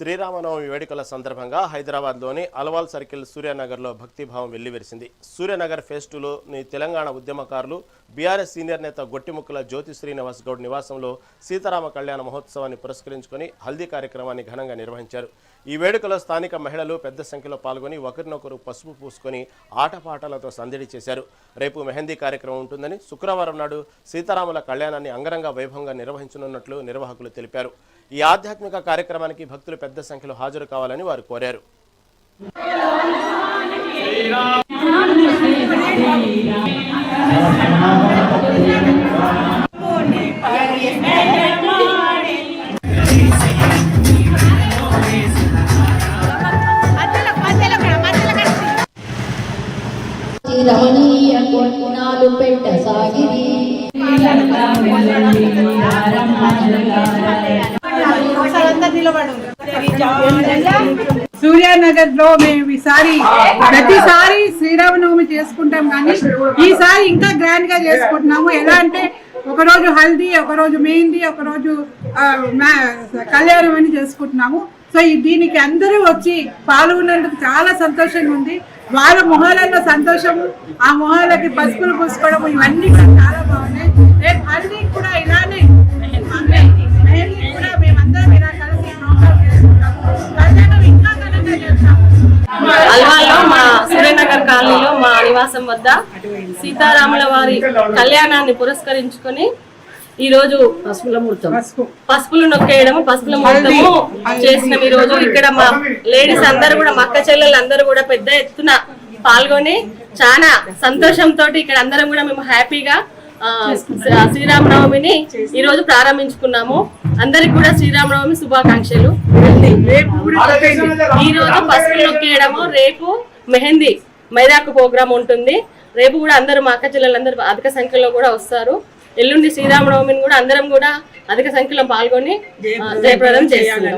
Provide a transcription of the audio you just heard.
శ్రీరామనవమి వేడుకల సందర్భంగా హైదరాబాద్లోని అల్వాల్ సర్కిల్ సూర్యానగర్లో భక్తిభావం వెల్లివిరిసింది. సూర్యానగర్ ఫేజ్ 2లోని తెలంగాణ ఉద్యమకారులు బీఆర్ఎస్ సీనియర్ నేత గొట్టిముక్కల జ్యోతి శ్రీనివాస్ గౌడ్ నివాసంలో సీతారామ కళ్యాణ మహోత్సవాన్ని పురస్కరించుకొని హల్దీ కార్యక్రమాన్ని ఘనంగా నిర్వహించారు. ఈ వేడుకలో స్థానిక మహిళలు పెద్ద సంఖ్యలో పాల్గొని ఒకరినొకరు పసుపు పూసుకొని ఆటపాటలతో సందడి చేశారు. రేపు మెహందీ కార్యక్రమం ఉంటుందని, శుక్రవారం నాడు సీతారాముల కళ్యాణాన్ని అంగరంగ వైభవంగా నిర్వహించనున్నట్లు నిర్వాహకులు తెలిపారు. ఈ ఆధ్యాత్మిక కార్యక్రమానికి భక్తులు పెద్ద సంఖ్యలో హాజరు కావాలని వారు కోరారు. రమణీయ కొన్నాలు పెట్ట సాగిరి సూర్యానగర్ లో మేము ప్రతిసారి శ్రీరామనవమి చేసుకుంటాం, కానీ ఈసారి ఇంకా గ్రాండ్ గా చేసుకుంటున్నాము. ఎలా అంటే ఒకరోజు హల్దీ, ఒకరోజు మెహందీ, ఒకరోజు కళ్యాణం అని చేసుకుంటున్నాము. సో దీనికి అందరూ వచ్చి పాల్గొన్నందుకు చాలా సంతోషంగా ఉంది. వాళ్ళ మొహాలలో సంతోషము, ఆ మొహాలకి పసుపులు పూసుకోవడం, ఇవన్నీ చాలా బాగున్నాయి. రేపు హల్దీ కూడా ఇలానే, మెహందీ కూడా మేమందరం ఇలా కలిసి ప్రోగ్రామ్ చేసుకుంటాము. కళ్యాణం ఇంకా ఘనంగా చేస్తాము. అల్వాల్లో మా సూర్యనగర్ కాలనీలో మా నివాసం వద్ద సీతారాముల వారి కళ్యాణాన్ని పురస్కరించుకొని ఈ రోజు పసుపులు నొక్కేయడం, పసుపుల ముహూర్తము చేసినాం. ఈ రోజు ఇక్కడ మా లేడీస్ అందరూ కూడా, మా అక్క చెల్లెలు అందరూ కూడా పెద్ద ఎత్తున పాల్గొని చాలా సంతోషంతో ఇక్కడ అందరం కూడా మేము హ్యాపీగా శ్రీరామనవమిని ఈ రోజు ప్రారంభించుకున్నాము. అందరికి కూడా శ్రీరామనవమి శుభాకాంక్షలు. ఈ రోజు పసుపులు నొక్కేయడము, రేపు మెహందీ మైదాకు ప్రోగ్రామ్ ఉంటుంది. రేపు కూడా అందరూ మా అక్క చెల్లెలందరూ అధిక సంఖ్యలో కూడా వస్తారు. ఎల్లుండి శ్రీరామనవమిని కూడా అందరం కూడా అధిక సంఖ్యలో పాల్గొని జయప్రదం చేస్తున్నాం.